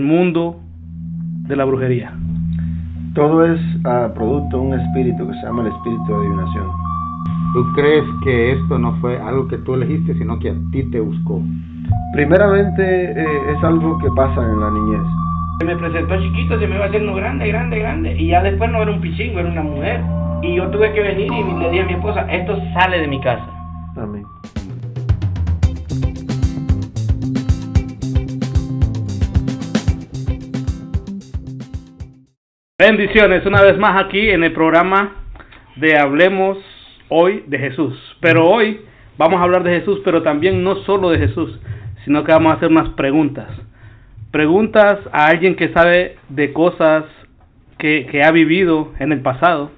El mundo de la brujería. Todo es producto de un espíritu que se llama el espíritu de adivinación. ¿Tú crees que esto no fue algo que tú elegiste, sino que a ti te buscó? Primeramente es algo que pasa en la niñez. Se me presentó chiquito, se me iba haciendo grande, y ya después no era un pichingo, era una mujer. Y yo tuve que venir y le dije a mi esposa, esto sale de mi casa. Amén. Bendiciones, una vez más aquí en el programa de Hablemos Hoy de Jesús. Pero hoy vamos a hablar de Jesús, pero también no solo de Jesús, sino que vamos a hacer unas preguntas. Preguntas a alguien que sabe de cosas que ha vivido en el pasado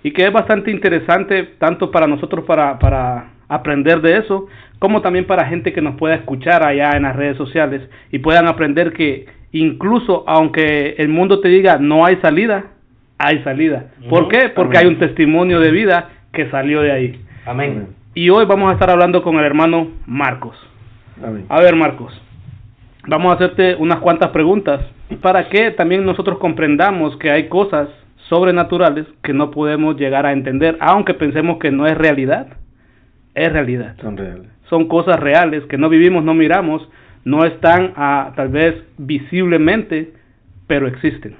y que es bastante interesante tanto para nosotros para aprender de eso, como también para gente que nos pueda escuchar allá en las redes sociales y puedan aprender que incluso aunque el mundo te diga no hay salida, hay salida. ¿Por qué? Porque hay un testimonio de vida que salió de ahí. Amén. Y hoy vamos a estar hablando con el hermano Marcos. Amén. A ver, Marcos, vamos a hacerte unas cuantas preguntas para que también nosotros comprendamos que hay cosas sobrenaturales que no podemos llegar a entender, aunque pensemos que no es realidad. Es realidad. Son reales. Son cosas reales que no vivimos, no miramos, no están tal vez visiblemente, pero existen.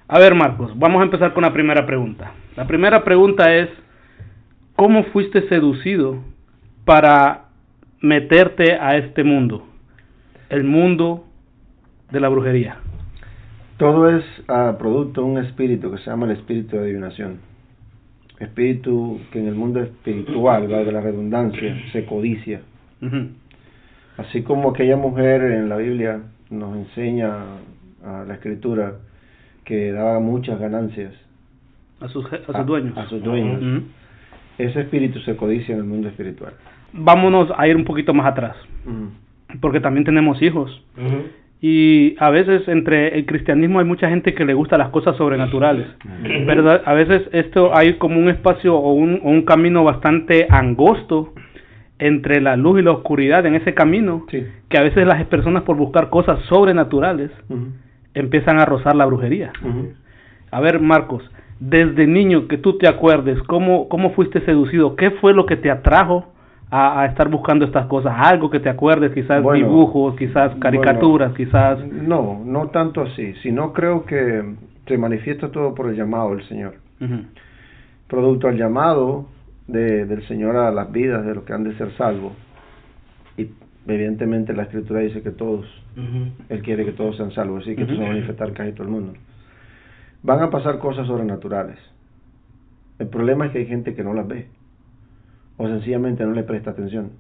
A ver, Marcos, vamos a empezar con la primera pregunta. La primera pregunta es, ¿cómo fuiste seducido para meterte a este mundo? El mundo de la brujería. Todo es producto de un espíritu que se llama el espíritu de adivinación. Espíritu que en el mundo espiritual, valga la redundancia, se codicia. Así como aquella mujer en la Biblia nos enseña a la Escritura que daba muchas ganancias A sus dueños. A sus dueños. Ese espíritu se codicia en el mundo espiritual. Vámonos a ir un poquito más atrás, porque también tenemos hijos. Y a veces entre el cristianismo hay mucha gente que le gusta las cosas sobrenaturales. Pero a veces esto hay como un espacio o un camino bastante angosto entre la luz y la oscuridad en ese camino, Sí. que a veces las personas por buscar cosas sobrenaturales empiezan a rozar la brujería. A ver, Marcos, desde niño que tú te acuerdes, ¿cómo fuiste seducido? ¿Qué fue lo que te atrajo a estar buscando estas cosas? Algo que te acuerdes, quizás Bueno, dibujos, quizás caricaturas, quizás... No tanto así, sino creo que se manifiesta todo por el llamado del Señor. Producto al llamado del Señor a las vidas de los que han de ser salvos. Y evidentemente la Escritura dice que todos, Él quiere que todos sean salvos, así que esto se va a manifestar casi todo el mundo. Van a pasar cosas sobrenaturales. El problema es que hay gente que no las ve, o sencillamente no le presta atención.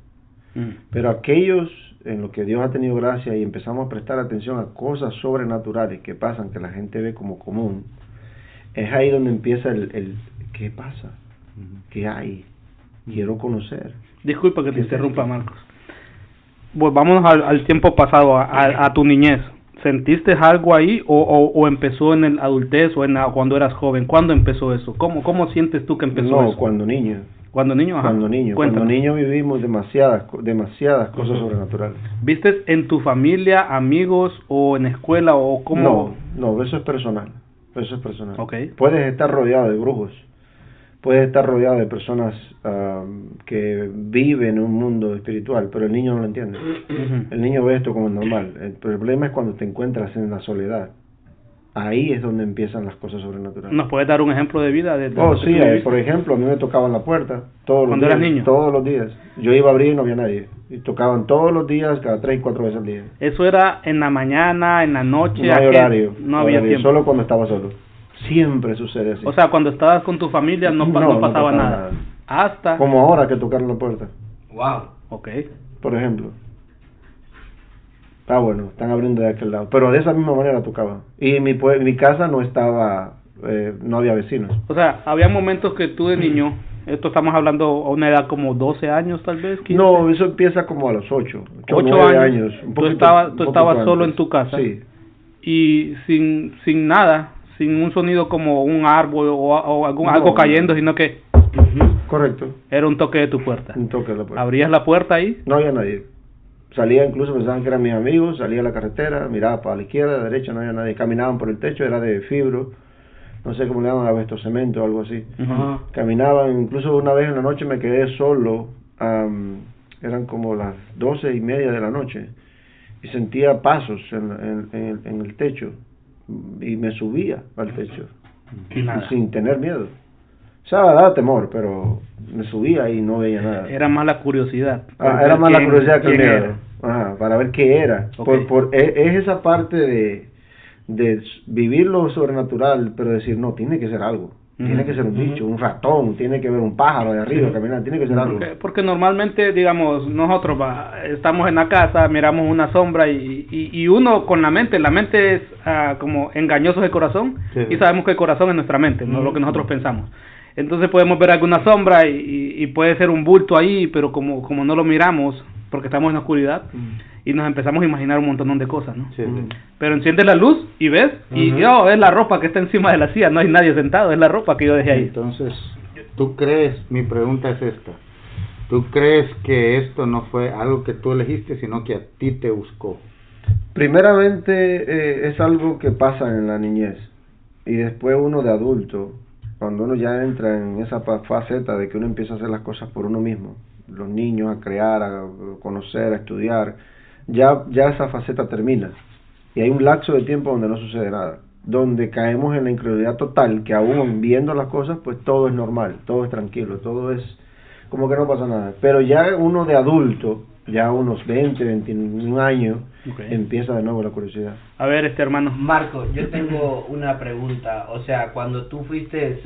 Pero aquellos en los que Dios ha tenido gracia y empezamos a prestar atención a cosas sobrenaturales que pasan, que la gente ve como común, es ahí donde empieza el ¿qué pasa? ¿Qué hay? Quiero conocer. Disculpa que te interrumpa, Marcos. Pues vámonos al tiempo pasado, a tu niñez. ¿Sentiste algo ahí o empezó en el adultez o cuando eras joven? ¿Cuándo empezó eso? ¿Cómo sientes tú que empezó eso? Cuando niño. ¿Cuando niño? Ajá. Cuando niño vivimos demasiadas cosas sobrenaturales. ¿Viste en tu familia, amigos o en escuela o cómo? No, eso es personal. Okay. Puedes estar rodeado de brujos. Puedes estar rodeado de personas que viven en un mundo espiritual, pero el niño no lo entiende. El niño ve esto como normal. El problema es cuando te encuentras en la soledad. Ahí es donde empiezan las cosas sobrenaturales. ¿Nos puedes dar un ejemplo de vida? Sí, por ejemplo, a mí me tocaban la puerta todos los días. ¿Cuando eras niño? Todos los días. Yo iba a abrir y no había nadie. Y tocaban todos los días, cada 3 y 4 veces al día. ¿Eso era en la mañana, en la noche? No hay horario. No había tiempo. Solo cuando estaba solo. Siempre sucede así. O sea, cuando estabas con tu familia no pasaba nada. Hasta... Como ahora que tocaron la puerta. Wow. Ok. Por ejemplo. Bueno, están abriendo de aquel lado. Pero de esa misma manera tocaba. Y mi casa no estaba, no había vecinos. O sea, había momentos que tú de niño, esto estamos hablando a una edad como 12 años tal vez, 15. No, eso empieza como a los 8 años. Tú estabas solo en tu casa. Sí. Y sin nada, sin un sonido como un árbol o algo cayendo, sino que... Correcto. Era un toque de tu puerta. Un toque de la puerta. ¿Abrías la puerta ahí? No había nadie. Salía, incluso pensaban que eran mis amigos, salía a la carretera, miraba para la izquierda, a la derecha, no había nadie. Caminaban por el techo, era de fibro, no sé cómo le llaman, avestocemento o algo así. Caminaban, incluso una vez en la noche me quedé solo, eran como las 12:30 de la noche, y sentía pasos en el techo, y me subía al techo, sin tener miedo. O sea, daba temor, pero me subía y no veía nada. Era más la curiosidad. Era más la curiosidad que el miedo. Para ver qué era. Okay. Es esa parte de vivir lo sobrenatural, pero decir, no, tiene que ser algo. Tiene que ser un bicho, un ratón, tiene que ver un pájaro de arriba, caminar, tiene que ser algo. Porque normalmente, digamos, nosotros estamos en la casa, miramos una sombra y uno con la mente es como engañoso el corazón, y sabemos que el corazón es nuestra mente, no lo que nosotros pensamos. Entonces podemos ver alguna sombra y puede ser un bulto ahí, pero como no lo miramos, porque estamos en la oscuridad, y nos empezamos a imaginar un montón de cosas, ¿no? Pero enciendes la luz y ves, y es la ropa que está encima de la silla, no hay nadie sentado, es la ropa que yo dejé ahí. Entonces, ¿tú crees, mi pregunta es esta, ¿tú crees que esto no fue algo que tú elegiste, sino que a ti te buscó? Primeramente, es algo que pasa en la niñez, y después uno de adulto, cuando uno ya entra en esa faceta de que uno empieza a hacer las cosas por uno mismo, los niños a crear, a conocer, a estudiar, ya esa faceta termina. Y hay un lapso de tiempo donde no sucede nada, donde caemos en la incredulidad total, que aún viendo las cosas, pues todo es normal, todo es tranquilo, todo es como que no pasa nada. Pero ya uno de adulto, ya unos 20, 21 años, empieza de nuevo la curiosidad. A ver, hermano. Marco, yo tengo una pregunta. O sea, cuando tú fuiste,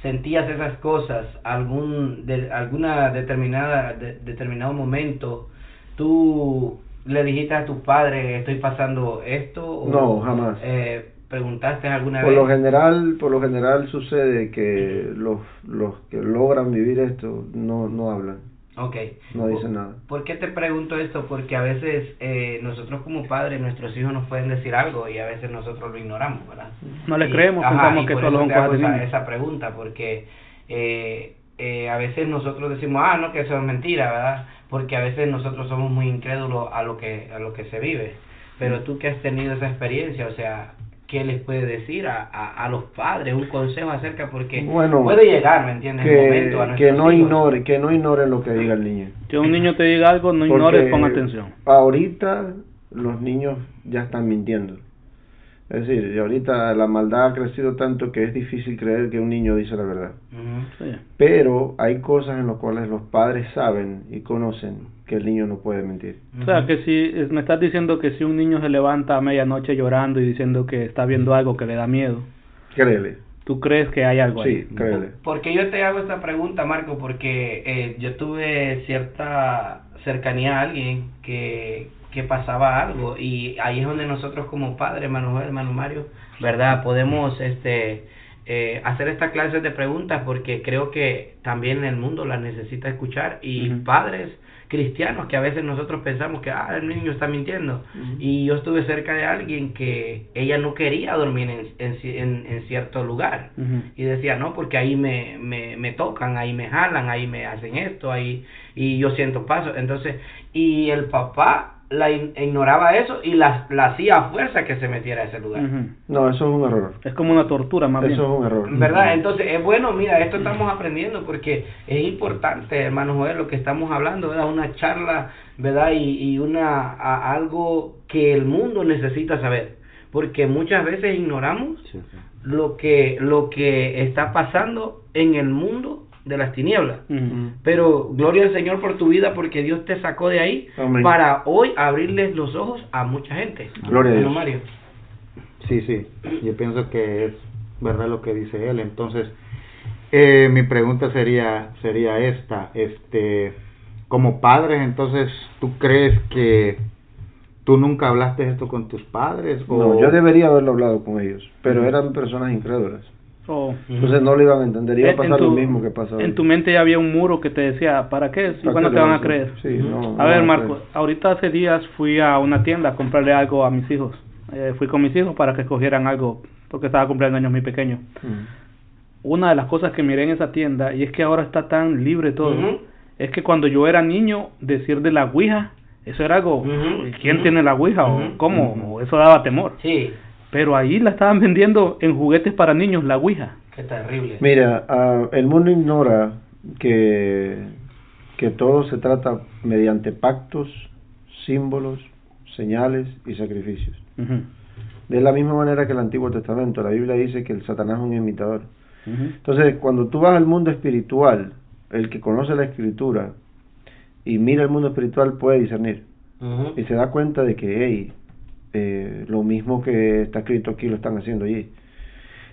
sentías esas cosas, alguna determinado momento, ¿tú le dijiste a tu padre, estoy pasando esto? No, jamás. ¿Preguntaste alguna vez? Por lo general sucede que los que logran vivir esto no hablan. Okay. No dicen nada. ¿Por qué te pregunto esto? Porque a veces nosotros como padres, nuestros hijos nos pueden decir algo y a veces nosotros lo ignoramos, ¿verdad? No le creemos, pensamos que solo son cosas de niños. Esa pregunta, porque a veces nosotros decimos, no, que eso es mentira, ¿verdad? Porque a veces nosotros somos muy incrédulos a lo que se vive. Pero tú que has tenido esa experiencia, o sea, ¿qué les puede decir a los padres? Un consejo acerca, porque puede llegar, ¿me entiendes? El momento a nuestros hijos. Que no ignoren lo que diga el niño. Que un niño te diga algo, no ignores, pon atención. Ahorita los niños ya están mintiendo. Es decir, ahorita la maldad ha crecido tanto que es difícil creer que un niño dice la verdad. Sí. Pero hay cosas en las cuales los padres saben y conocen que el niño no puede mentir. O sea, que si me estás diciendo que si un niño se levanta a medianoche llorando y diciendo que está viendo algo que le da miedo, créele. ¿Tú crees que hay algo ahí? Sí, créele. Porque yo te hago esta pregunta, Marco, porque yo tuve cierta cercanía a alguien que pasaba algo, y ahí es donde nosotros como padres, hermano Joel, hermano Mario, ¿verdad? Podemos hacer esta clase de preguntas, porque creo que también el mundo las necesita escuchar, y padres cristianos que a veces nosotros pensamos que el niño está mintiendo, y yo estuve cerca de alguien que ella no quería dormir en cierto lugar, y decía, no, porque ahí me tocan, ahí me jalan, ahí me hacen esto, ahí, y yo siento pasos. Entonces, y el papá la ignoraba eso y la hacía a fuerza que se metiera a ese lugar. No, eso es un error. Es como una tortura, más bien. Eso es un error. ¿Verdad? Entonces, es bueno, mira, esto estamos aprendiendo, porque es importante, hermano Joel, lo que estamos hablando, ¿verdad? Una charla, ¿verdad? Y algo que el mundo necesita saber, porque muchas veces ignoramos lo que está pasando en el mundo de las tinieblas. Pero gloria al Señor por tu vida, porque Dios te sacó de ahí. Amén. Para hoy abrirles los ojos a mucha gente. Gloria a Dios. Mario. Sí, yo pienso que es verdad lo que dice él. Entonces, mi pregunta sería esta, como padres, entonces, ¿tú crees que tú nunca hablaste esto con tus padres? No, yo debería haberlo hablado con ellos, pero eran personas incrédulas. Entonces no lo iban a entender, iba a pasar lo mismo que pasa hoy. En tu mente ya había un muro que te decía, ¿para qué? ¿Y cuándo te van a creer? Sí, a ver, Marco, ahorita hace días fui a una tienda a comprarle algo a mis hijos. Fui con mis hijos para que escogieran algo, porque estaba cumpliendo años muy pequeño. Una de las cosas que miré en esa tienda, y es que ahora está tan libre todo, es que cuando yo era niño, decir de la ouija, eso era algo, ¿quién tiene la ouija? ¿O cómo? Eso daba temor. Sí. Pero ahí la estaban vendiendo en juguetes para niños, la ouija. Qué terrible. Mira, el mundo ignora que todo se trata mediante pactos, símbolos, señales y sacrificios. De la misma manera que el Antiguo Testamento, la Biblia dice que el Satanás es un imitador. Entonces, cuando tú vas al mundo espiritual, el que conoce la Escritura y mira el mundo espiritual puede discernir y se da cuenta de que lo mismo que está escrito aquí lo están haciendo allí.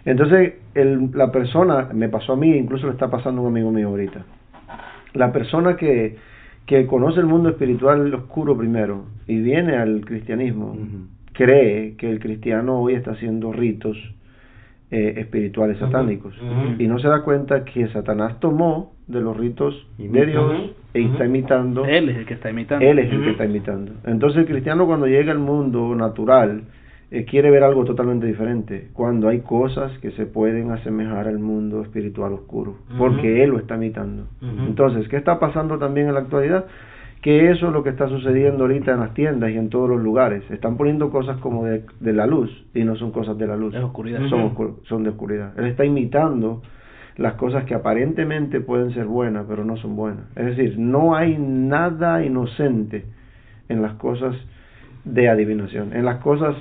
Entonces, la persona, me pasó a mí, incluso le está pasando a un amigo mío ahorita, la persona que conoce el mundo espiritual oscuro primero y viene al cristianismo, cree que el cristiano hoy está haciendo ritos espirituales satánicos y no se da cuenta que Satanás tomó de los ritos de Dios e está imitando. Él es el que está imitando. Él es el que está imitando. Entonces el cristiano cuando llega al mundo natural quiere ver algo totalmente diferente, cuando hay cosas que se pueden asemejar al mundo espiritual oscuro, porque él lo está imitando. Entonces, ¿qué está pasando también en la actualidad? Que eso es lo que está sucediendo ahorita en las tiendas y en todos los lugares. Están poniendo cosas como de la luz y no son cosas de la luz. Es oscuridad. Son de oscuridad. Él está imitando las cosas que aparentemente pueden ser buenas, pero no son buenas. Es decir, no hay nada inocente en las cosas de adivinación, en las cosas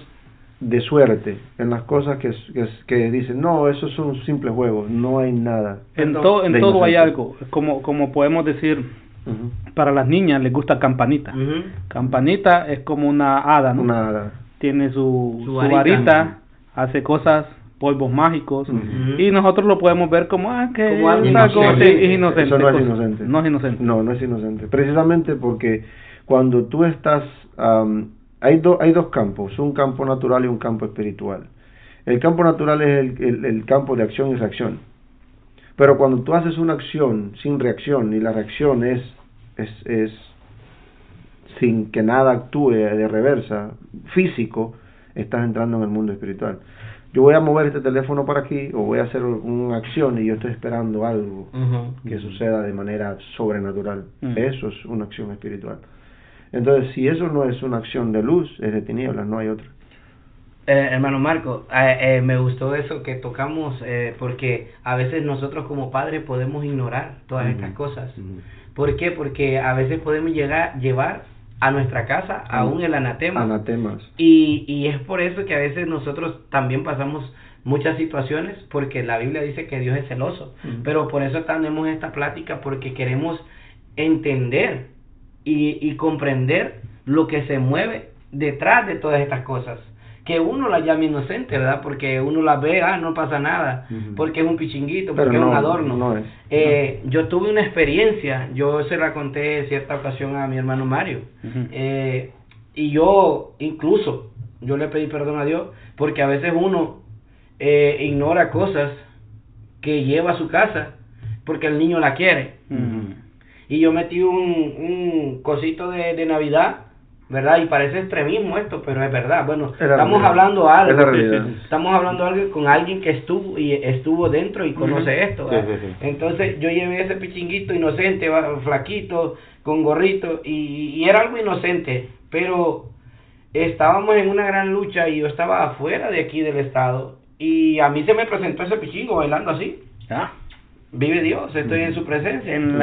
de suerte, en las cosas que dicen, no, esos son simples juegos. No hay nada. En todo hay algo. Como podemos decir, para las niñas les gusta Campanita. Campanita es como una hada, ¿no? Una hada. Tiene su varita, hace cosas, polvos mágicos, y nosotros lo podemos ver como como algo inocente. Eso no es inocente. No es inocente. No es inocente. Precisamente porque cuando tú estás... hay dos campos, un campo natural y un campo espiritual. El campo natural es el campo de acción y reacción. Pero cuando tú haces una acción sin reacción y la reacción es sin que nada actúe de reversa, físico, estás entrando en el mundo espiritual. Yo voy a mover este teléfono para aquí o voy a hacer una acción y yo estoy esperando algo que suceda de manera sobrenatural. Eso es una acción espiritual. Entonces, si eso no es una acción de luz, es de tinieblas, no hay otra. Hermano Marco, me gustó eso que tocamos, porque a veces nosotros como padres podemos ignorar todas estas cosas. ¿Por qué? Porque a veces podemos llevar a nuestra casa aún el anatema. Anatemas. Y es por eso que a veces nosotros también pasamos muchas situaciones, porque la Biblia dice que Dios es celoso. Pero por eso tenemos esta plática, porque queremos entender y comprender lo que se mueve detrás de todas estas cosas, que uno la llama inocente, ¿verdad? Porque uno la ve, no pasa nada, porque es un pichinguito, porque es un adorno. No es. Yo tuve una experiencia, yo se la conté en cierta ocasión a mi hermano Mario, y yo incluso, yo le pedí perdón a Dios, porque a veces uno ignora cosas que lleva a su casa, porque el niño la quiere. Y yo metí un cosito de Navidad, ¿verdad? Y parece extremismo esto, pero es verdad. Bueno, estamos hablando algo. Estamos hablando algo con alguien que estuvo dentro y conoce esto, ¿verdad? Sí. Entonces yo llevé ese pichinguito inocente, flaquito, con gorrito, y era algo inocente, pero estábamos en una gran lucha y yo estaba afuera de aquí del estado, y a mí se me presentó ese pichingo bailando así. Vive Dios, estoy en su presencia. En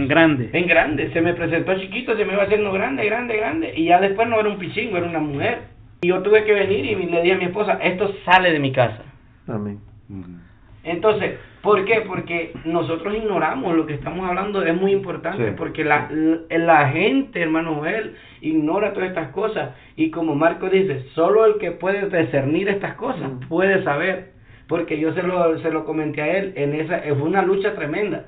grande. En grande, se me presentó chiquito, se me iba haciendo grande, y ya después no era un pichingo, era una mujer. Y yo tuve que venir y le dije a mi esposa, esto sale de mi casa. Amén. Entonces, ¿por qué? Porque nosotros ignoramos lo que estamos hablando, es muy importante, porque la gente, hermano Joel, ignora todas estas cosas. Y como Marco dice, solo el que puede discernir estas cosas puede saber. Porque yo se lo comenté a él, fue una lucha tremenda,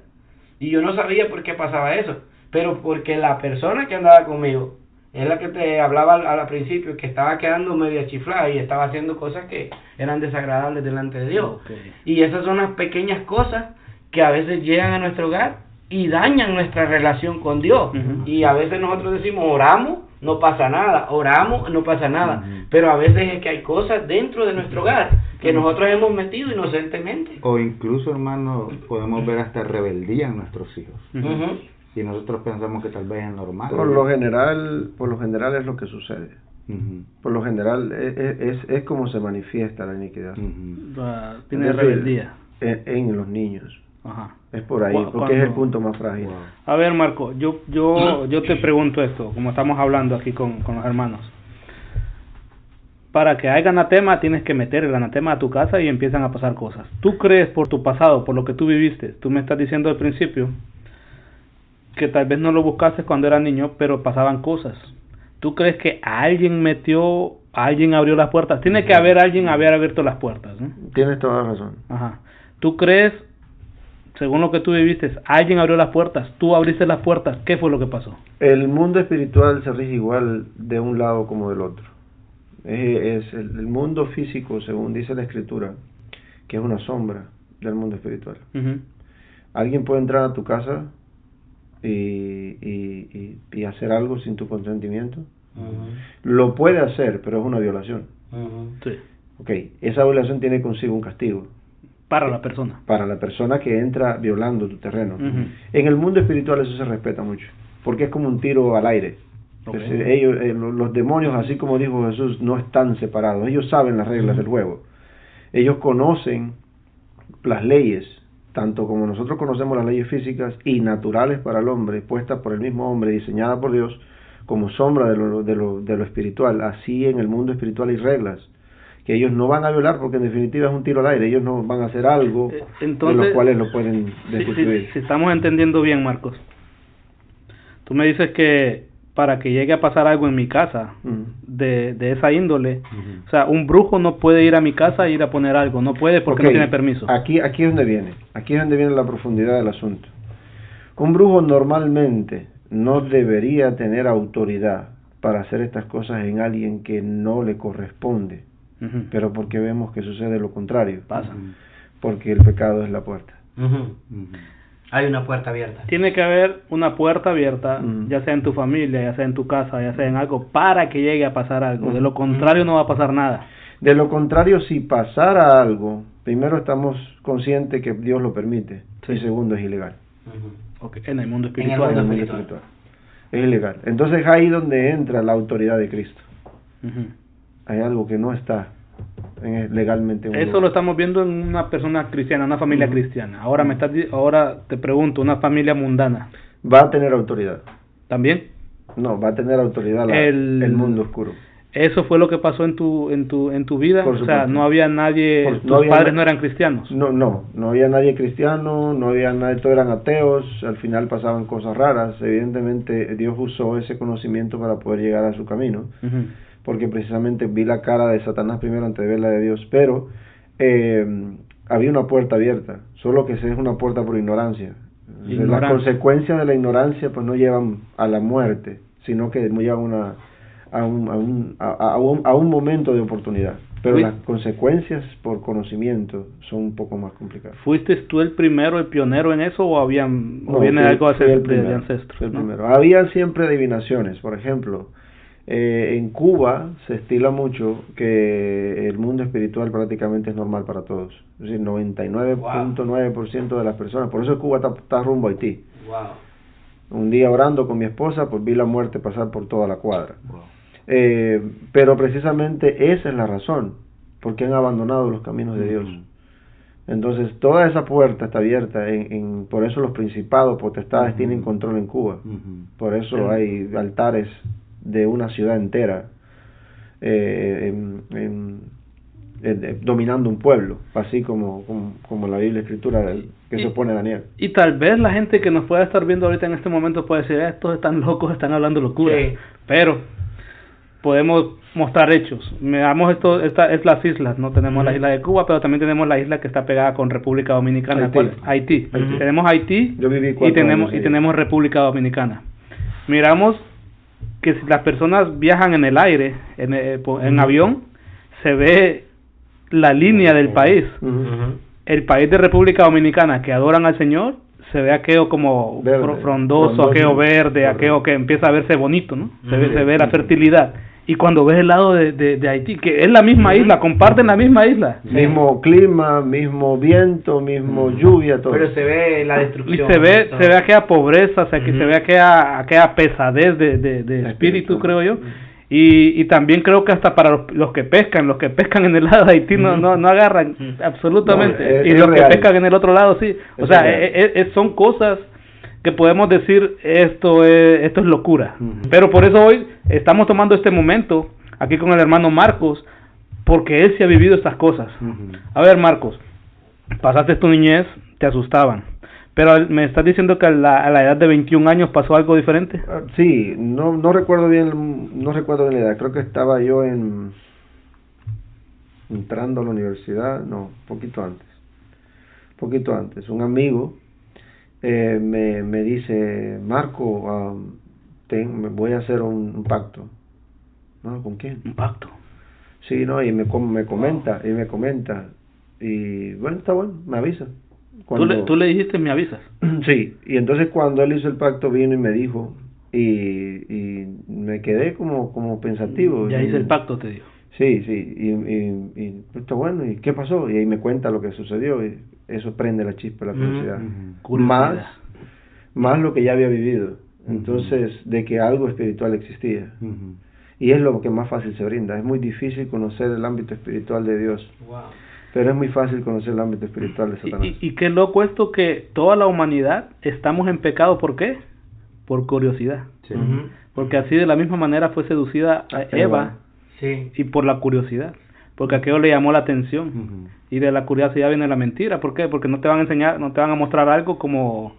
y yo no sabía por qué pasaba eso, pero porque la persona que andaba conmigo, es la que te hablaba al principio, que estaba quedando media chiflada y estaba haciendo cosas que eran desagradables delante de Dios. Y esas son las pequeñas cosas que a veces llegan a nuestro hogar y dañan nuestra relación con Dios. Y a veces nosotros decimos, oramos, no pasa nada, oramos, no pasa nada, pero a veces es que hay cosas dentro de nuestro hogar que nosotros hemos metido inocentemente. O incluso, hermano, podemos ver hasta rebeldía en nuestros hijos. y nosotros pensamos que tal vez es normal. Por lo general es lo que sucede. Uh-huh. Por lo general es como se manifiesta la iniquidad. Uh-huh. Tiene rebeldía. En los niños. Ajá. Es por ahí, porque es el punto más frágil. Wow. A ver, Marco, yo te pregunto esto, como estamos hablando aquí con los hermanos. Para que haya anatema, tienes que meter el anatema a tu casa y empiezan a pasar cosas. ¿Tú crees por tu pasado, por lo que tú viviste? Tú me estás diciendo al principio que tal vez no lo buscaste cuando eras niño, pero pasaban cosas. ¿Tú crees que alguien abrió las puertas? Tiene que haber alguien haber abierto las puertas, ¿no? Tienes toda la razón. Ajá. ¿Tú crees, según lo que tú viviste, alguien abrió las puertas? ¿Tú abriste las puertas? ¿Qué fue lo que pasó? El mundo espiritual se rige igual de un lado como del otro. Es el mundo físico, según dice la Escritura, que es una sombra del mundo espiritual. Uh-huh. Alguien puede entrar a tu casa y hacer algo sin tu consentimiento. Uh-huh. Lo puede hacer, pero es una violación. Uh-huh. Sí. Ok, esa violación tiene consigo un castigo. Para la persona. Para la persona que entra violando tu terreno. Uh-huh. En el mundo espiritual eso se respeta mucho, porque es como un tiro al aire. Okay. Es decir, los demonios, así como dijo Jesús, no están separados. Ellos saben las reglas del juego. Ellos conocen las leyes, tanto como nosotros conocemos las leyes físicas y naturales para el hombre, puestas por el mismo hombre, diseñadas por Dios, como sombra de lo espiritual. Así en el mundo espiritual hay reglas que ellos no van a violar, porque en definitiva es un tiro al aire. Ellos no van a hacer algo entonces, de los cuales lo pueden destituir. Si estamos entendiendo bien, Marcos, tú me dices que para que llegue a pasar algo en mi casa de esa índole, o sea, un brujo no puede ir a mi casa e ir a poner algo, no puede porque no tiene permiso. Aquí es donde viene la profundidad del asunto. Un brujo normalmente no debería tener autoridad para hacer estas cosas en alguien que no le corresponde, pero porque vemos que sucede lo contrario. Pasa. Porque el pecado es la puerta. Hay una puerta abierta. Tiene que haber una puerta abierta, ya sea en tu familia, ya sea en tu casa, ya sea en algo, para que llegue a pasar algo. De lo contrario no va a pasar nada. De lo contrario, si pasara algo, primero estamos conscientes que Dios lo permite, sí. Y segundo es ilegal. Okay. En el mundo espiritual. En el mundo espiritual. Es ilegal. Entonces ahí donde entra la autoridad de Cristo. Hay algo que no está legalmente. Eso lo estamos viendo en una persona cristiana, una familia cristiana. Ahora ahora te pregunto, una familia mundana. ¿Va a tener autoridad? ¿También? No, va a tener autoridad el mundo oscuro. ¿Eso fue lo que pasó en tu vida? O sea, no había nadie, tus padres no eran cristianos. No había nadie cristiano, no había nadie, todos eran ateos, al final pasaban cosas raras. Evidentemente Dios usó ese conocimiento para poder llegar a su camino. Porque precisamente vi la cara de Satanás primero antes de ver la de Dios, pero había una puerta abierta, solo que es una puerta por ignorancia. Las consecuencias de la ignorancia pues no llevan a la muerte, sino que llevan a un momento de oportunidad. Pero las consecuencias por conocimiento son un poco más complicadas. ¿Fuiste tú el primero, el pionero en eso o viene algo de ancestros? El primero. Había siempre adivinaciones, por ejemplo. En Cuba se estila mucho que el mundo espiritual prácticamente es normal para todos. Es decir, 99.9% de las personas. Por eso Cuba está rumbo a Haití. Un día orando con mi esposa, pues vi la muerte pasar por toda la cuadra. Pero precisamente esa es la razón, porque han abandonado los caminos de Dios. Entonces toda esa puerta está abierta, por eso los principados, potestades tienen control en Cuba. Por eso hay altares de una ciudad entera dominando un pueblo, así como la Biblia Escritura que se opone a Daniel. Y tal vez la gente que nos pueda estar viendo ahorita en este momento puede decir, estos están locos, están hablando locura, pero podemos mostrar hechos. Miramos esta es las islas, no tenemos la isla de Cuba, pero también tenemos la isla que está pegada con República Dominicana, Haití. Tenemos Haití. Yo viví y tenemos República Dominicana. Miramos que si las personas viajan en el aire, en avión, se ve la línea del país. El país de República Dominicana que adoran al Señor, se ve aquello como frondoso, aquello verde, aquello que empieza a verse bonito, ¿no? Se ve la fertilidad. Y cuando ves el lado de Haití, que es la misma isla, comparten la misma isla. Mismo clima, mismo viento, mismo lluvia, todo. Pero se ve la destrucción. Y se ve aquella pobreza, o sea, que se ve aquella pesadez de espíritu, creo yo. Y también creo que hasta para los que pescan en el lado de Haití no agarran absolutamente. Y los que pescan en el otro lado sí. O sea, son cosas que podemos decir esto es locura. Pero por eso hoy estamos tomando este momento aquí con el hermano Marcos, porque él sí ha vivido estas cosas. A ver, Marcos, pasaste tu niñez, te asustaban, pero me estás diciendo que a la edad de 21 años pasó algo diferente. Sí, no recuerdo bien la edad. Creo que estaba yo entrando a la universidad, poquito antes. Un amigo me dice, Marco, me voy a hacer un pacto. ¿No? ¿Con quién? Un pacto. Sí, no, y me comenta, y bueno, está bueno, me avisa. ¿Tú le dijiste, me avisas? Sí, y entonces cuando él hizo el pacto vino y me dijo, y me quedé como pensativo. Ya hice el pacto, te digo. Sí, y está bueno, ¿y qué pasó? Y ahí me cuenta lo que sucedió, y eso prende la chispa, la curiosidad. Más lo que ya había vivido, entonces, de que algo espiritual existía. Y es lo que más fácil se brinda. Es muy difícil conocer el ámbito espiritual de Dios. Wow. Pero es muy fácil conocer el ámbito espiritual de Satanás. Y qué loco esto, que toda la humanidad estamos en pecado. ¿Por qué? Por curiosidad. Sí. Porque así de la misma manera fue seducida a Eva. Sí. Y por la curiosidad. Porque aquello le llamó la atención. Y de la curiosidad viene la mentira. ¿Por qué? Porque no te van a enseñar, no te van a mostrar algo como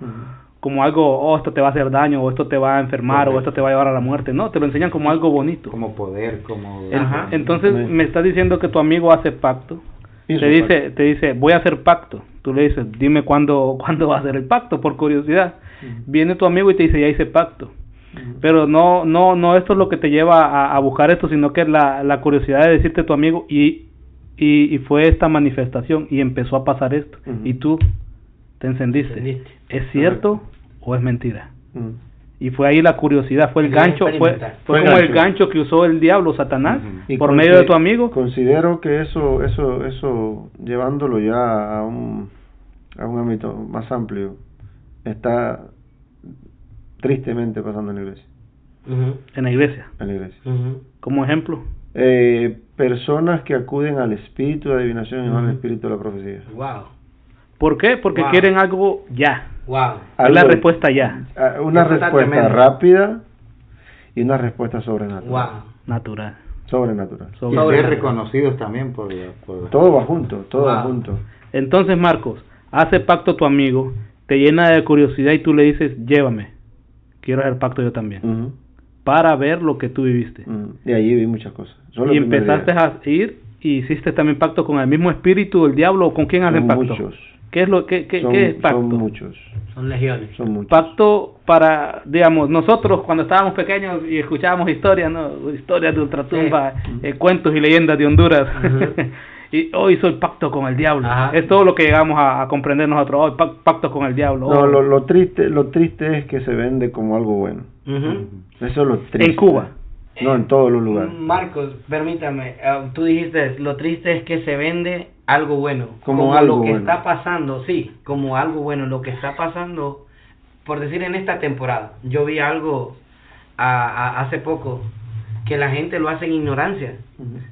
algo, esto te va a hacer daño, o esto te va a enfermar, o esto te va a llevar a la muerte. No, te lo enseñan como algo bonito. Como poder, como... Entonces me estás diciendo que tu amigo hace pacto. Te dice, voy a hacer pacto. Tú le dices, dime cuándo va a hacer el pacto, por curiosidad. Viene tu amigo y te dice, ya hice pacto. Pero no esto es lo que te lleva a buscar esto, sino que la curiosidad de decirte a tu amigo, y fue esta manifestación, y empezó a pasar esto. Y tú te encendiste. ¿Es cierto o es mentira? Y fue ahí la curiosidad, fue el gancho, fue como el gancho que usó el diablo, Satanás, por medio de tu amigo. Considero que eso llevándolo ya a un ámbito más amplio, está tristemente pasando en la iglesia. En la iglesia. En la iglesia. Como ejemplo. Personas que acuden al espíritu de adivinación y no al espíritu de la profecía. Wow. ¿Por qué? Porque quieren algo ya. Wow. Es la respuesta ya. Una respuesta rápida y una respuesta sobrenatural. Wow. Natural. Sobrenatural. Y ser reconocidos también por... Todo va junto, va junto. Entonces, Marcos, hace pacto tu amigo, te llena de curiosidad y tú le dices, llévame, quiero hacer pacto yo también, para ver lo que tú viviste. Y allí vi muchas cosas. Y empezaste a ir y hiciste también pacto con el mismo espíritu del diablo, ¿o con quién hacen pacto? Muchos. ¿Qué es pacto? Son muchos. Son legiones. Son muchos. Pacto para, digamos, nosotros cuando estábamos pequeños y escuchábamos historias, ¿no? Historias de ultratumba, cuentos y leyendas de Honduras. Y hoy hizo el pacto con el diablo. Es todo lo que llegamos a comprender nosotros. Hoy pacto con el diablo. No, lo triste es que se vende como algo bueno. Eso es lo triste. En Cuba. No, en todos los lugares. Marcos, permítame, tú dijiste, lo triste es que se vende algo bueno. Como algo lo que bueno. está pasando, sí, como algo bueno. Lo que está pasando, por decir, en esta temporada. Yo vi algo hace poco, que la gente lo hace en ignorancia,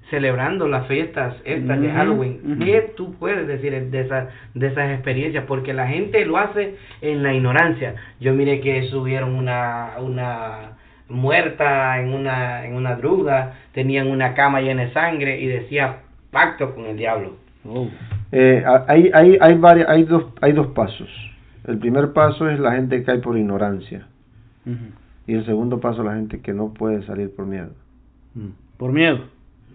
celebrando las fiestas estas de Halloween. ¿Qué tú puedes decir de esas experiencias? Porque la gente lo hace en la ignorancia. Yo miré que subieron una muerta en una druga, tenían una cama llena de sangre y decía pacto con el diablo. Hay dos pasos. El primer paso es la gente que cae por ignorancia. Y el segundo paso, la gente que no puede salir por miedo. Por miedo.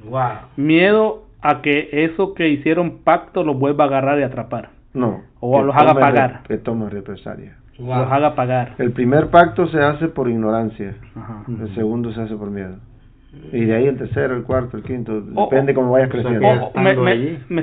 Wow. Miedo a que eso que hicieron pacto los vuelva a agarrar y atrapar. No. O los haga pagar. Que tome represalia. Wow. Los haga pagar. El primer pacto se hace por ignorancia. El segundo se hace por miedo. Y de ahí el tercero, el cuarto, el quinto, depende cómo vayas creciendo. Me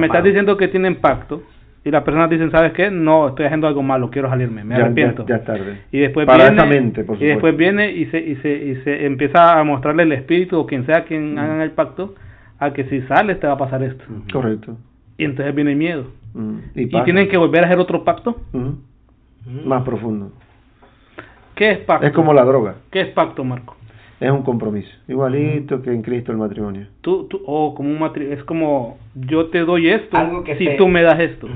estás diciendo que tienen pacto, y las personas dicen, ¿sabes qué? No, estoy haciendo algo malo, quiero salirme, me arrepiento. Ya tarde. Y después Para viene, esa mente, por y supuesto. después viene y se empieza a mostrarle el espíritu o quien sea quien hagan el pacto, a que si sales te va a pasar esto. Correcto. Y entonces viene el miedo. Y Y tienen que volver a hacer otro pacto. Más profundo. ¿Qué es pacto? Es como la droga. ¿Qué es pacto, Marco? Es un compromiso. Igualito que en Cristo el matrimonio. Como un es como yo te doy esto Algo que si se- tú me das esto.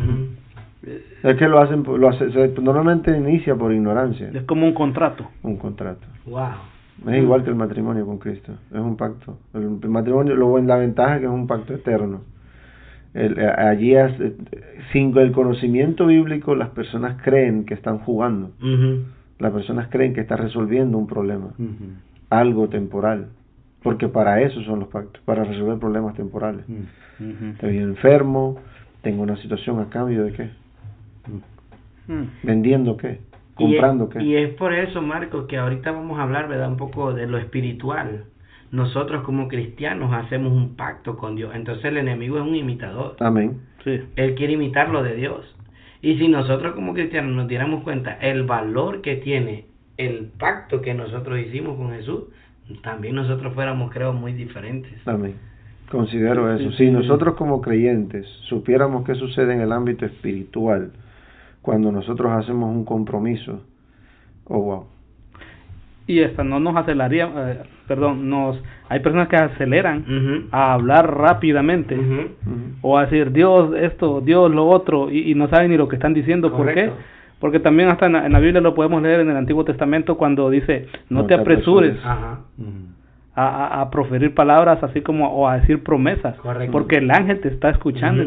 Es que normalmente inicia por ignorancia. Es como un contrato. Un contrato. Wow. Es igual que el matrimonio con Cristo. Es un pacto. El matrimonio, la ventaja es que es un pacto eterno. Allí, sin el conocimiento bíblico, las personas creen que están jugando. Las personas creen que está resolviendo un problema. Algo temporal. Porque para eso son los pactos. Para resolver problemas temporales. Estoy enfermo. Tengo una situación a cambio de qué. ¿Vendiendo qué? ¿Comprando qué? Y es por eso, Marcos, que ahorita vamos a hablar, ¿verdad? Un poco de lo espiritual. Nosotros como cristianos hacemos un pacto con Dios. Entonces el enemigo es un imitador. Amén. Sí. Él quiere imitar lo de Dios. Y si nosotros como cristianos nos diéramos cuenta el valor que tiene el pacto que nosotros hicimos con Jesús, también nosotros fuéramos, creo, muy diferentes. Amén. Considero eso. Sí, Si sí. nosotros como creyentes supiéramos qué sucede en el ámbito espiritual cuando nosotros hacemos un compromiso, oh wow. Y esta no nos aceleraría, hay personas que aceleran a hablar rápidamente o a decir Dios esto, Dios lo otro y no saben ni lo que están diciendo. Correcto. ¿Por qué? Porque también hasta en la Biblia lo podemos leer en el Antiguo Testamento cuando dice no te apresures Ajá. a proferir palabras así como o a decir promesas. Correcto. Porque el ángel te está escuchando,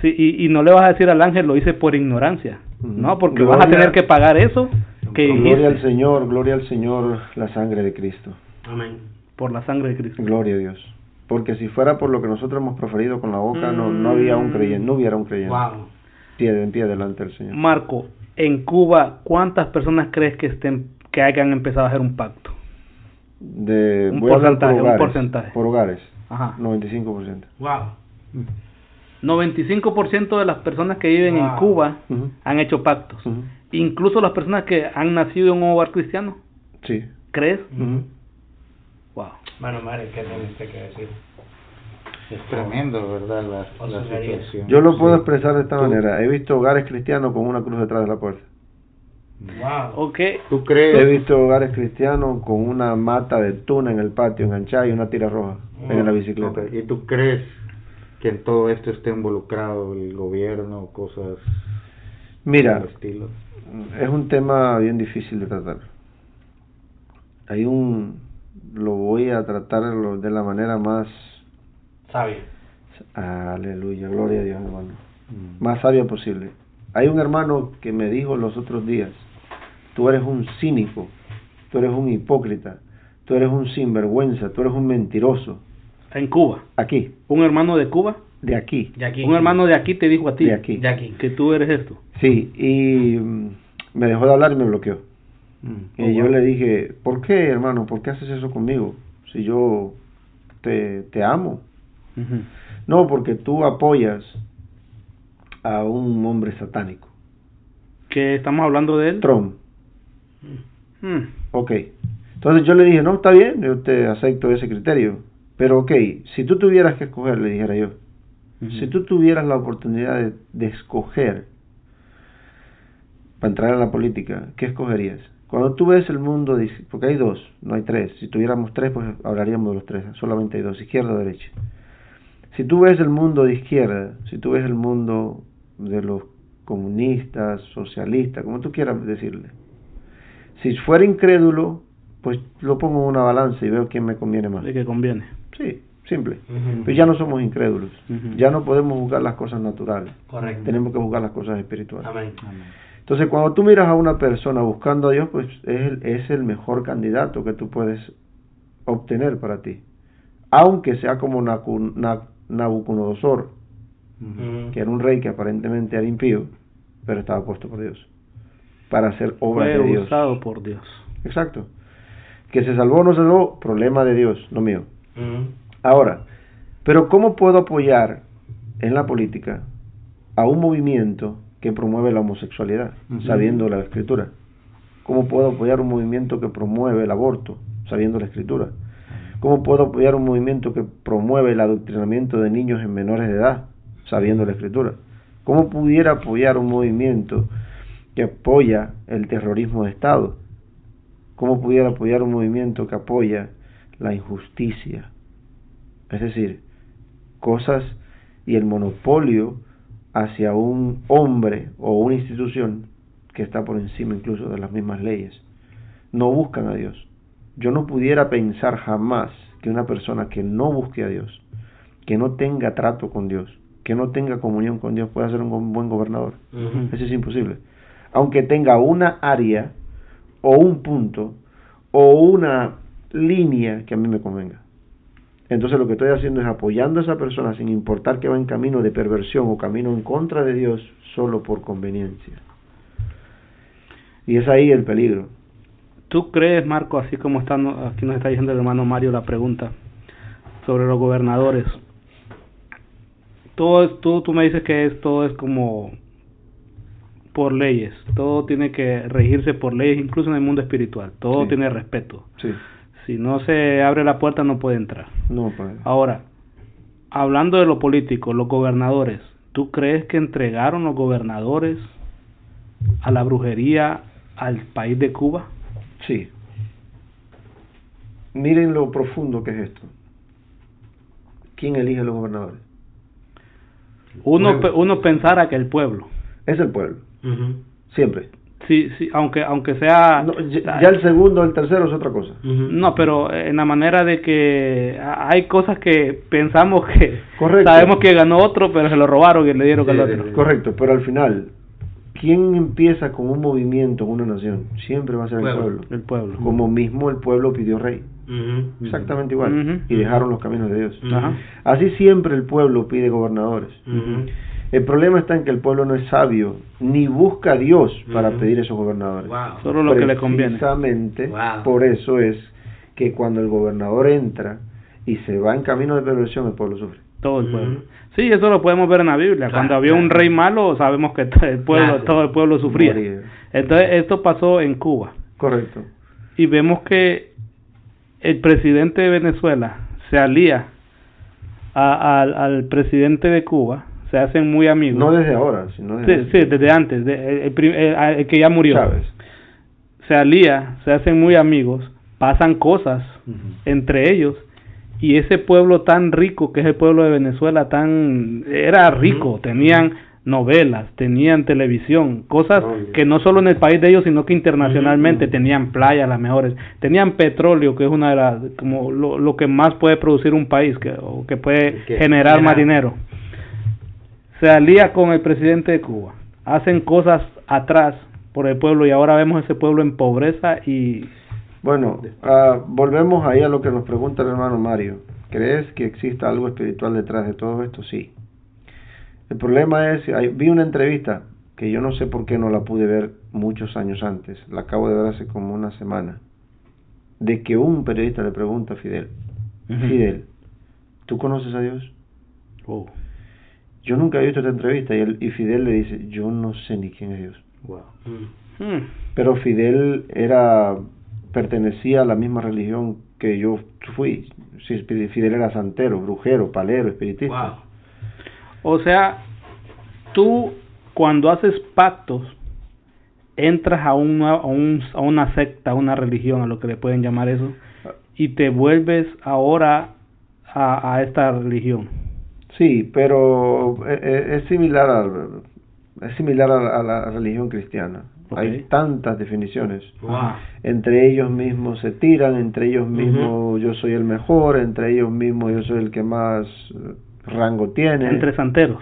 y no le vas a decir al ángel lo hice por ignorancia, no, porque vas a tener que pagar eso que Gloria al dijiste Señor, la sangre de Cristo. Amén. por la sangre de Cristo. Gloria a Dios. Porque si fuera por lo que nosotros hemos proferido con la boca, no había un creyente, no hubiera un creyente. Wow. En pie delante del Señor. Marco, en Cuba, ¿cuántas personas crees que hayan empezado a hacer un pacto? Un Voy a hablar porcentaje, un por hogares. porcentaje. Por hogares. Ajá. 95%. Wow. 95% de las personas que viven en Wow. Cuba Ujú. han hecho pactos. Ujú. Incluso las personas que han nacido en un hogar cristiano. Sí. ¿Crees? Ujú. Wow. Bueno, Mario, ¿qué teniste que decir? Es tremendo, ¿verdad? La Oso sería. situación. Yo lo puedo Sí. expresar de esta Tú- manera. He visto hogares cristianos con una cruz detrás de la puerta. Wow. Ok. ¿Tú He crees? visto hogares cristianos con una mata de tuna en el patio enganchada y una tira roja en la bicicleta. Ok, ¿y tú crees que en todo esto esté involucrado el gobierno o cosas Mira, del estilo? es un tema bien difícil de tratar. Lo voy a tratar de la manera más, Sabio. aleluya, gloria a Dios, hermano, más sabia posible. Hay un hermano que me dijo los otros días, tú eres un cínico, tú eres un hipócrita, tú eres un sinvergüenza, tú eres un mentiroso. Está en Cuba. Aquí, Un hermano de Cuba, de aquí, De aquí. un hermano de aquí te dijo a ti de aquí. De aquí. que tú eres esto. Sí, y me dejó de hablar y me bloqueó. Y yo le dije, ¿por qué, hermano? ¿Por qué haces eso conmigo? Si yo te amo. Ujú. No, porque tú apoyas a un hombre satánico. ¿Que estamos hablando de él? Trump. Hmm. Ok. Entonces yo le dije, no, está bien, yo te acepto ese criterio. Pero ok, si tú tuvieras que escoger, le dijera yo, Ujú. si tú tuvieras la oportunidad de escoger para entrar en la política, ¿qué escogerías? Cuando tú ves el mundo, porque hay dos, no hay tres. Si tuviéramos tres, pues hablaríamos de los tres. Solamente hay dos, izquierda o derecha. Si tú ves el mundo de izquierda, si tú ves el mundo de los comunistas, socialistas, como tú quieras decirle, si fuera incrédulo, pues lo pongo en una balanza y veo quién me conviene más. De que conviene. Sí, simple. Ujú. Pero ya no somos incrédulos. Ujú. Ya no podemos juzgar las cosas naturales. Correcto. Tenemos que juzgar las cosas espirituales. Amén. Entonces, cuando tú miras a una persona buscando a Dios, pues es el mejor candidato que tú puedes obtener para ti. Aunque sea como Nabucodonosor, Ujú. que era un rey que aparentemente era impío, pero estaba puesto por Dios para hacer obras Fue de Dios. usado por Dios. Exacto. Que se salvó o no se salvó, problema de Dios, no mío. Ujú. Ahora, pero ¿cómo puedo apoyar en la política a un movimiento que promueve la homosexualidad, sabiendo la Escritura? ¿Cómo puedo apoyar un movimiento que promueve el aborto, sabiendo la Escritura? ¿Cómo puedo apoyar un movimiento que promueve el adoctrinamiento de niños en menores de edad, sabiendo la Escritura? ¿Cómo pudiera apoyar un movimiento que apoya el terrorismo de Estado? ¿Cómo pudiera apoyar un movimiento que apoya la injusticia? Es decir, cosas y el monopolio hacia un hombre o una institución que está por encima incluso de las mismas leyes. No buscan a Dios. Yo no pudiera pensar jamás que una persona que no busque a Dios, que no tenga trato con Dios, que no tenga comunión con Dios, pueda ser un buen gobernador. Eso es imposible. Aunque tenga una área o un punto o una línea que a mí me convenga. Entonces lo que estoy haciendo es apoyando a esa persona sin importar que va en camino de perversión o camino en contra de Dios solo por conveniencia. Y es ahí el peligro. ¿Tú crees, Marco, así como aquí nos está diciendo el hermano Mario la pregunta sobre los gobernadores? Tú me dices que todo es como por leyes, todo tiene que regirse por leyes, incluso en el mundo espiritual, todo tiene respeto. Sí. Si no se abre la puerta no puede entrar. No puede. Ahora, hablando de lo político, los gobernadores, ¿tú crees que entregaron los gobernadores a la brujería al país de Cuba? Sí. Miren lo profundo que es esto. ¿Quién elige a los gobernadores? Uno pensara que el pueblo. Es el pueblo. Siempre. Sí, aunque sea... No, ya el segundo o el tercero es otra cosa. No, pero en la manera de que hay cosas que pensamos que... Correcto. Sabemos que ganó otro, pero se lo robaron y le dieron al otro. Correcto, pero al final, ¿quién empieza con un movimiento en una nación? Siempre va a ser el pueblo. El pueblo. Como mismo el pueblo pidió rey. Exactamente igual. Y dejaron los caminos de Dios. Así siempre el pueblo pide gobernadores. El problema está en que el pueblo no es sabio, ni busca a Dios para pedir esos gobernadores. Solo lo que le conviene. Precisamente por eso es que cuando el gobernador entra y se va en camino de perversión, el pueblo sufre. Todo el pueblo. Sí, eso lo podemos ver en la Biblia. Cuando había un rey malo, sabemos que todo el pueblo sufría. Entonces, esto pasó en Cuba. Correcto. Y vemos que el presidente de Venezuela se alía al presidente de Cuba, se hacen muy amigos. No desde ahora, sino desde desde antes, el que ya murió. Chávez. Se alía, se hacen muy amigos, pasan cosas entre ellos, y ese pueblo tan rico que es el pueblo de Venezuela, era rico, tenían novelas, tenían televisión, cosas que no solo en el país de ellos, sino que internacionalmente tenían playas las mejores, tenían petróleo, que es una de las, como lo que más puede producir un país, que puede generar más dinero. Se alía con el presidente de Cuba, hacen cosas atrás por el pueblo y ahora vemos ese pueblo en pobreza y... Bueno, volvemos ahí a lo que nos pregunta el hermano Mario. ¿Crees que exista algo espiritual detrás de todo esto? Sí. El problema es, vi una entrevista que yo no sé por qué no la pude ver muchos años antes, la acabo de ver hace como una semana, de que un periodista le pregunta a Fidel, Fidel, ¿tú conoces a Dios? Yo nunca he visto esta entrevista y Fidel le dice, yo no sé ni quién es Dios. Pero Fidel pertenecía a la misma religión que yo fui. Sí, Fidel era santero, brujero, palero, espiritista. O sea, tú cuando haces pactos entras a una secta, a una religión, a lo que le pueden llamar eso, y te vuelves ahora a esta religión. Sí, pero es similar a la religión cristiana. Hay tantas definiciones. Entre ellos mismos se tiran, entre ellos mismos yo soy el mejor, entre ellos mismos yo soy el que más rango tiene. Entre santeros.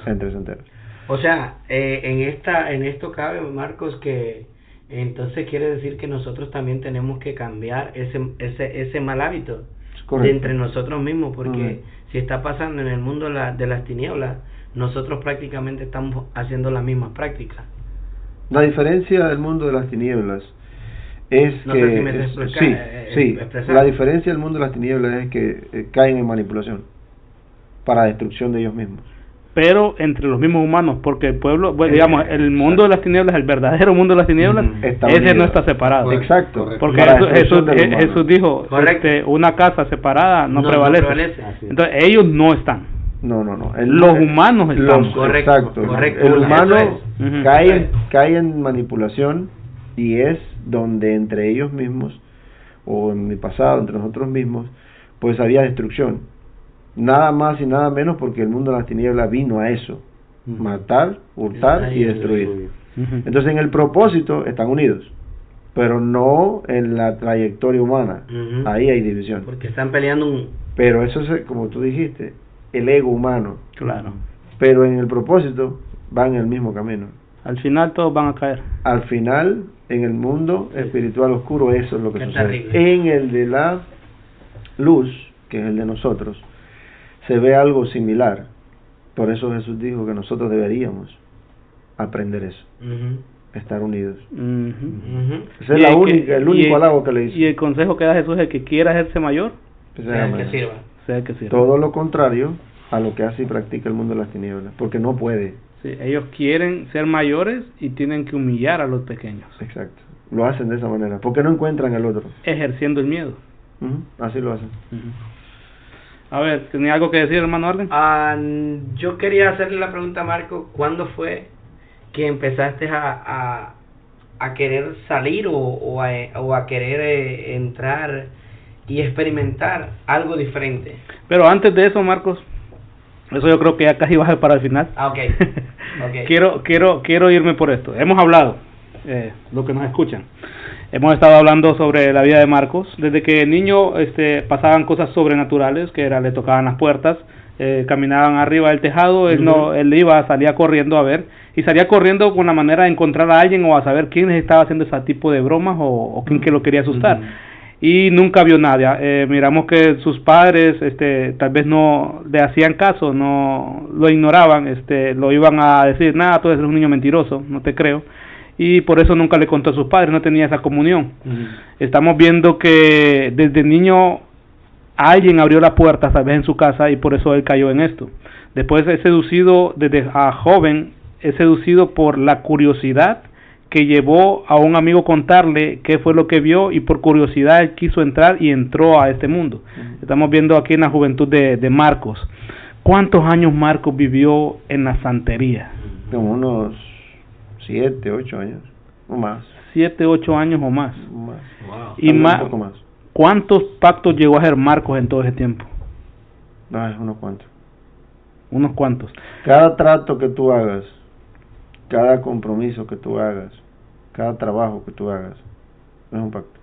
O sea, en esto cabe, Marcos, que entonces quiere decir que nosotros también tenemos que cambiar ese mal hábito de entre nosotros mismos, porque si está pasando en el mundo de las tinieblas, nosotros prácticamente estamos haciendo las mismas prácticas. La diferencia del mundo de las tinieblas es no que... sé si me la diferencia del mundo de las tinieblas es que caen en manipulación para destrucción de ellos mismos. pero entre los mismos humanos, porque el pueblo, bueno, digamos, el mundo de las tinieblas, el verdadero mundo de las tinieblas, ese no está separado. Exacto. Porque Jesús dijo, una casa separada no prevalece. Entonces ellos no están. No. Los humanos están. Correcto. El humano cae en manipulación, y es donde entre ellos mismos, o en mi pasado, entre nosotros mismos, pues había destrucción. Nada más y nada menos, porque el mundo de las tinieblas vino a eso: matar, hurtar y destruir. Entonces en el propósito están unidos, pero no en la trayectoria humana. Ahí hay división, porque están peleando pero eso es, como tú dijiste, el ego humano. Claro. Pero en el propósito van en el mismo camino. Al final todos van a caer. Al final, en el mundo espiritual oscuro, eso es lo que sucede. Terrible. En el de la luz, que es el de nosotros, se ve algo similar. Por eso Jesús dijo que nosotros deberíamos aprender eso, estar unidos. Ese es el único halago que le hizo. Y el consejo que da Jesús es: el que quiera hacerse mayor, sea el que sirva. Todo lo contrario a lo que hace y practica el mundo de las tinieblas, porque no puede. Sí, ellos quieren ser mayores y tienen que humillar a los pequeños. Exacto. Lo hacen de esa manera, porque no encuentran el otro. Ejerciendo el miedo. Así lo hacen. A ver, ¿tenía algo que decir, hermano Arlen? Yo quería hacerle la pregunta a Marco: ¿cuándo fue que empezaste a querer salir o a querer entrar y experimentar algo diferente? Pero antes de eso, Marcos, eso yo creo que ya casi va para el final. Okay. Quiero irme por esto. Hemos hablado, lo que nos escuchan, hemos estado hablando sobre la vida de Marcos. Desde que niño pasaban cosas sobrenaturales, que era, le tocaban las puertas, caminaban arriba del tejado, él salía corriendo a ver, y salía corriendo con la manera de encontrar a alguien o a saber quién estaba haciendo ese tipo de bromas o quién que lo quería asustar. Y nunca vio nada. Miramos que sus padres tal vez no le hacían caso, no lo ignoraban, lo iban a decir: nada, tú eres un niño mentiroso, no te creo. Y por eso nunca le contó a sus padres, no tenía esa comunión. Estamos viendo que desde niño alguien abrió la puerta tal vez en su casa, y por eso él cayó en esto. Después es seducido, desde joven, es seducido por la curiosidad que llevó a un amigo contarle qué fue lo que vio, y por curiosidad él quiso entrar y entró a este mundo. Estamos viendo aquí en la juventud de Marcos. ¿Cuántos años Marcos vivió en la santería? Como unos 7, 8 años o más. 7, 8 años o más. Wow. Y un poco más. ¿Cuántos pactos llegó a hacer Marcos en todo ese tiempo? Unos cuantos. Unos cuantos. Cada trato que tú hagas, cada compromiso que tú hagas, cada trabajo que tú hagas, es un pacto.